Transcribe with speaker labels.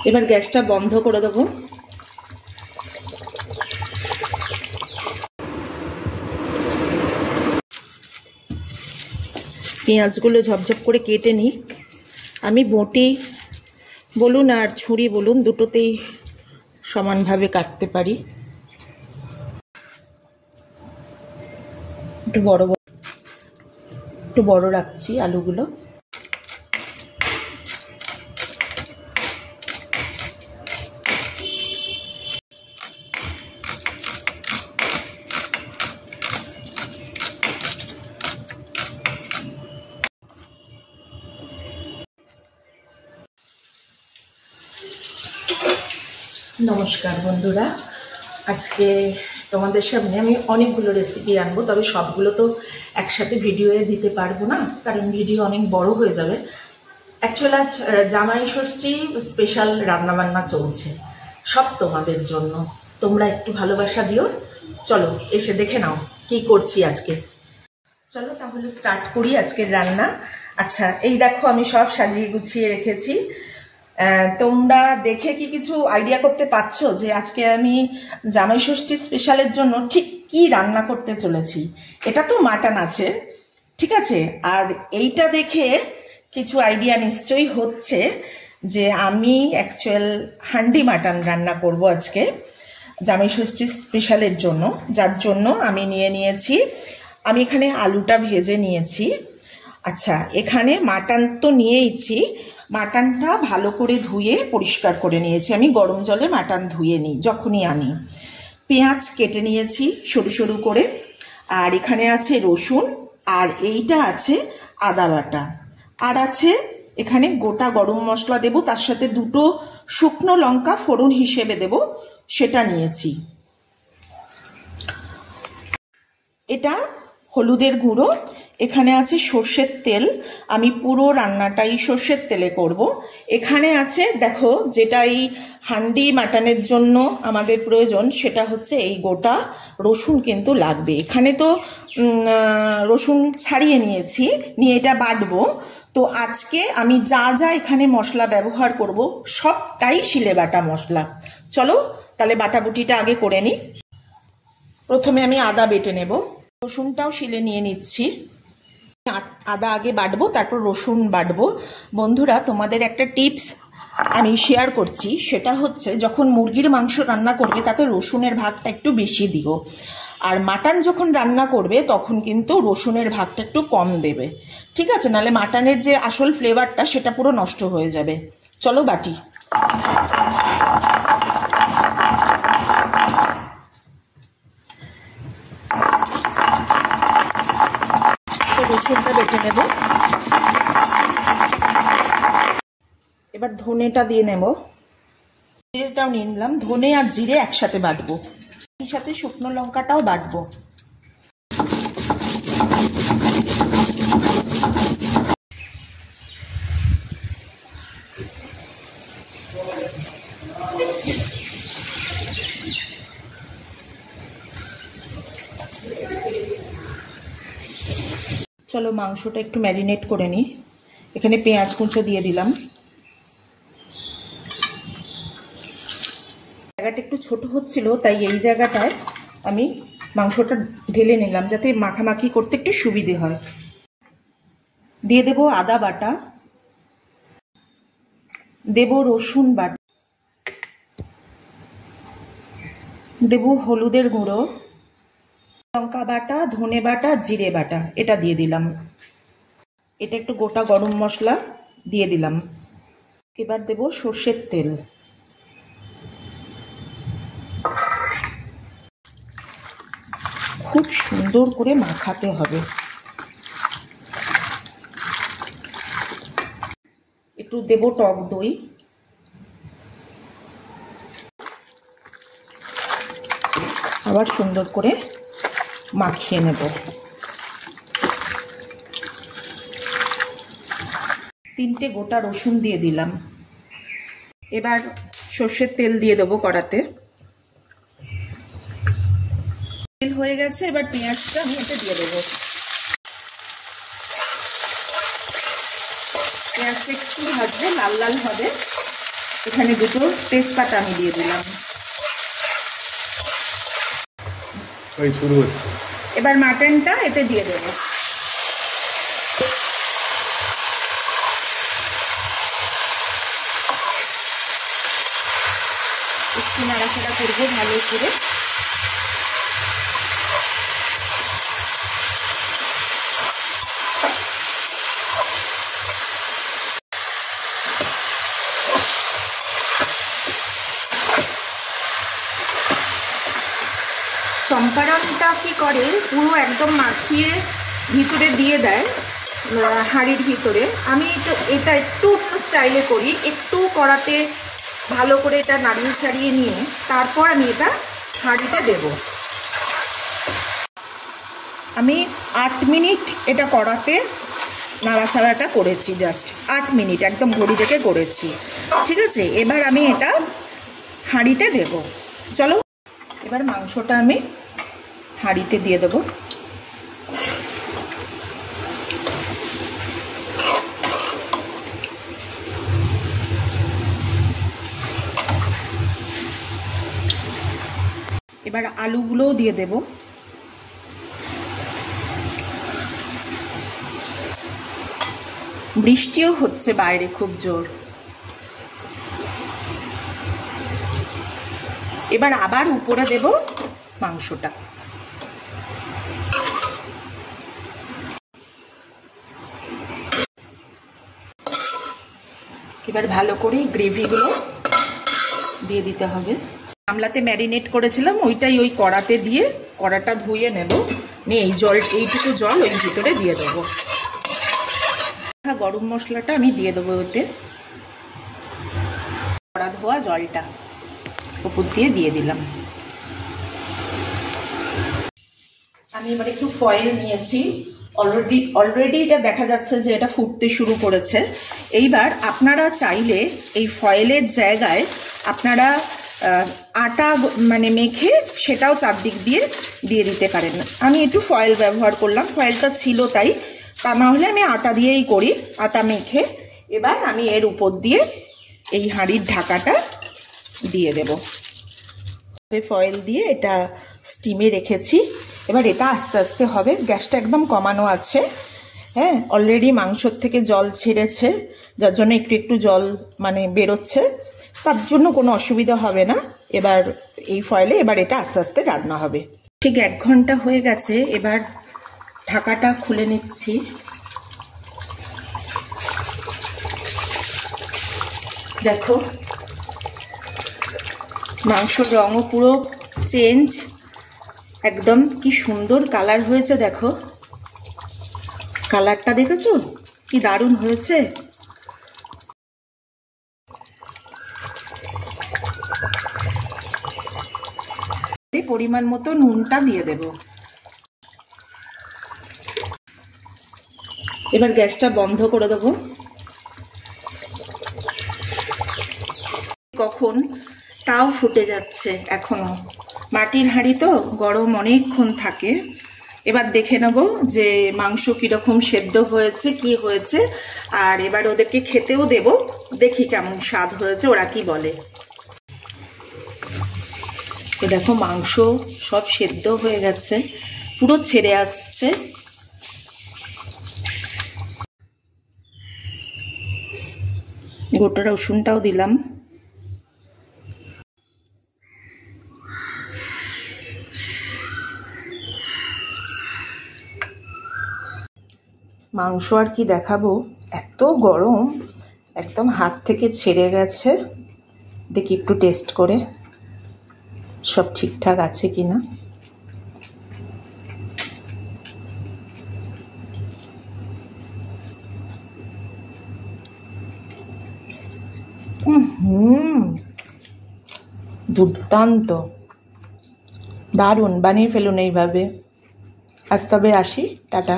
Speaker 1: এবার গ্যাসটা বন্ধ করে দেবো। পেঁয়াজগুলো ঝপঝপ করে কেটে নিই। আমি বটি বলুন আর ছুরি বলুন দুটোতেই সমানভাবে কাটতে পারি। একটু বড় রাখছি আলুগুলো। নমস্কার বন্ধুরা, আজকে তোমাদের সামনে আমি অনেকগুলো রেসিপি আনবো, তবে সবগুলো তো একসাথে ভিডিওয়ে দিতে পারবো না, কারণ ভিডিও অনেক বড় হয়ে যাবে। অ্যাকচুয়ালি আজ জামাই ষষ্ঠী স্পেশাল রান্নাবান্না চলছে, সব তোমাদের জন্য। তোমরা একটু ভালোবাসা দিও। চলো এসে দেখে নাও কি করছি আজকে। চলো তাহলে স্টার্ট করি আজকের রান্না। আচ্ছা, এই দেখো আমি সব সাজিয়ে গুছিয়ে রেখেছি। তোমরা দেখে কি কিছু আইডিয়া করতে পারছো যে আজকে আমি জামাই ষষ্ঠী স্পেশালের জন্য ঠিক কি রান্না করতে চলেছি? এটা তো মাটন আছে, ঠিক আছে। আর এইটা দেখে কিছু আইডিয়া নিশ্চয়ই হচ্ছে যে আমি অ্যাকচুয়াল হান্ডি মাটন রান্না করব আজকে জামাই ষষ্ঠী স্পেশালের জন্য, যার জন্য আমি নিয়েছি, আমি এখানে আলুটা ভেজে নিয়েছি। আচ্ছা, এখানে মাটন তো নিয়েইছি, মাটনটা ভালো করে ধুয়ে পরিষ্কার করে নিয়েছি। আমি গরম জলে মাটন ধুয়ে নিই যখনই আনি। পেঁয়াজ কেটে নিয়েছি সরু সরু করে, আর এখানে আছে রসুন, আর এইটা আছে আদা বাটা, আর আছে এখানে গোটা গরম মশলা দেব, তার সাথে দুটো শুকনো লঙ্কা ফোড়ন হিসেবে দেব, সেটা নিয়েছি। এটা হলুদের গুঁড়ো, এখানে আছে সর্ষের তেল, আমি পুরো রান্নাটাই সর্ষের তেলে করব। এখানে আছে দেখো, যেটা এই হান্ডি মাটনের জন্য আমাদের প্রয়োজন সেটা হচ্ছে এই গোটা রসুন কিন্তু লাগবে। এখানে তো রসুন ছাড়িয়ে নিয়েছি, নিয়ে এটা বাটবো। তো আজকে আমি যা যা এখানে মশলা ব্যবহার করব সবটাই শিলে বাটা মশলা। চলো তাহলে বাটাবুটিটা আগে করে নিই। প্রথমে আমি আদা বেটে নেব, রসুনটাও শিলে নিয়ে নিচ্ছি। আদা আগে বাটবো, তারপর রসুন বাটবো। বন্ধুরা, তোমাদের একটা টিপস আমি শেয়ার করছি, সেটা হচ্ছে যখন মুরগির মাংস রান্না করবে তাতে রসুনের ভাগটা একটু বেশি দিও, আর মাটন যখন রান্না করবে তখন কিন্তু রসুনের ভাগটা একটু কম দেবে, ঠিক আছে? নাহলে মাটনের যে আসল ফ্লেভারটা সেটা পুরো নষ্ট হয়ে যাবে। চলো বাটি। রসুনটা বেটে নেব। এবার ধনেটা দিয়ে নেব, জিরেটাও নিয়ে নিলাম। ধনে আর জিরে একসাথে বাটবো, এর সাথে শুকনো লঙ্কাটাও বাটবো। চলো মাংসটা একটু ম্যারিনেট করে নিই। এখানে পেঁয়াজ কুঁচো দিয়ে দিলাম। জায়গাটা একটু ছোট হচ্ছিল, তাই এই জায়গাটায় আমি মাংসটা ঢেলে নিলাম যাতে মাখামাখি করতে একটু সুবিধে হয়। দিয়ে দেব আদা বাটা, দেব রসুন বাটা, দেব হলুদের গুঁড়ো, লঙ্কা বাটা, ধনে বাটা, জিরে বাটা, এটা দিয়ে দিলাম। এটা একটু গোটা গরম মশলা দিয়ে দিলাম। এবার দেব সর্ষের তেল। খুব সুন্দর করে মাখাতে হবে। একটু দেব টক দই, আবার সুন্দর করে মাখিয়ে নেব। 3টে গোটা রসুন দিয়ে দিলাম। এবার সর্ষের তেল দিয়ে দেবো কড়াতে। তেল হয়ে গেছে, এবার পেঁয়াজটা আমি এতে দিয়ে দেবো। পেঁয়াজটা একটু ভাজবে, লাল লাল হবে। এখানে দুটো তেজপাতা আমি দিয়ে দিলাম। এবার মাটনটা এতে দিয়ে দেবো। একটু নাড়াচাড়া করবো ভালো করে। চম্পারনটা কি করে, পুরো একদম মাখিয়ে ভিতরে দিয়ে দেয় হাঁড়ির ভিতরে। আমি তো এটা একটু অন্য স্টাইলে করি, একটু কড়াতে ভালো করে এটা নাড়িয়ে ছাড়িয়ে নিয়ে তারপর আমি এটা হাঁড়িতে দেব। আমি 8 মিনিট এটা কড়াতে নাড়াচাড়াটা করেছি, জাস্ট 8 মিনিট একদম ঘড়ি দেখে করেছি। ঠিক আছে, এবার আমি এটা হাঁড়িতে দেব। চলো এবার মাংসটা আমি হাঁড়িতে দিয়ে দেবো। এবার আলুগুলোও দিয়ে দেব। বৃষ্টিও হচ্ছে বাইরে খুব জোর। এবার আবার উপরে দেব মাংসটা। এবার ভালো করে গ্রেভিগুলো দিয়ে দিতে হবে। গামলাতে ম্যারিনেট করেছিলাম ওইটাই ওই কড়াতে দিয়ে কড়াটা ধুয়ে নেব, নিয়ে এই জল, এইটুকু জল ওই ভিতরে দিয়ে দেবো। গরম মশলাটা আমি দিয়ে দেবো ওতে, কড়া ধোয়া জলটা উপর দিয়ে দিলাম। আমি এবার একটু ফয়েল নিয়েছি, অলরেডি এটা দেখা যাচ্ছে যে এটা ফুটতে শুরু করেছে। এইবার আপনারা চাইলে এই ফয়েলের জায়গায় আপনারা আটা মানে মেখে সেটাও চারদিক দিয়ে দিতে পারেন। আমি একটু ফয়েল ব্যবহার করলাম, ফয়েলটা ছিল তাই, তা না হলে আমি আটা দিয়েই করি, আটা মেখে। এবার আমি এর উপর দিয়ে এই হাঁড়ির ঢাকাটা দিয়ে দেব। ফয়েল দিয়ে এটা স্টিমে রেখেছি। এবার এটা আস্তে আস্তে হবে, গ্যাসটা একদম কমানো আছে। হ্যাঁ, অলরেডি মাংসর থেকে জল ছেড়েছে, যার জন্য একটু একটু জল মানে বেরোচ্ছে, তার জন্য কোনো অসুবিধা হবে না। এবার এই ফয়েলে এবার এটা আস্তে আস্তে রান্না হবে। ঠিক 1 ঘন্টা হয়ে গেছে, এবার ঢাকাটা খুলে নিচ্ছি। দেখো মাংসর রঙও পুরো চেঞ্জ, একদম কি সুন্দর কালার হয়েছে। দেখো কালারটা দেখেছো কি দারুণ হয়েছে। পরিমাণ মতো নুনটা দিয়ে দেব। এবার গ্যাসটা বন্ধ করে দেব। কখন তাও ফুটে যাচ্ছে এখনো, মাটির হাঁড়ি তো গরম অনেকক্ষণ থাকে। এবার দেখে নেব যে মাংস কিরকম সেদ্ধ হয়েছে, কি হয়েছে। আর এবার ওদেরকে খেতেও দেব, দেখি কেমন স্বাদ হয়েছে, ওরা কি বলে। দেখো মাংস সব সেদ্ধ হয়ে গেছে, পুরো ছেড়ে আসছে। গোটা রসুনটাও দিলাম। মাংস আর কি দেখাবো, এত গরম একদম হাত থেকে ছেড়ে গেছে। দেখি একটু টেস্ট করে সব ঠিকঠাক আছে কিনা। দুর্দান্ত, দারুণ, বানিয়ে ফেলুন এইভাবে। আজ তবে আসি, টাটা।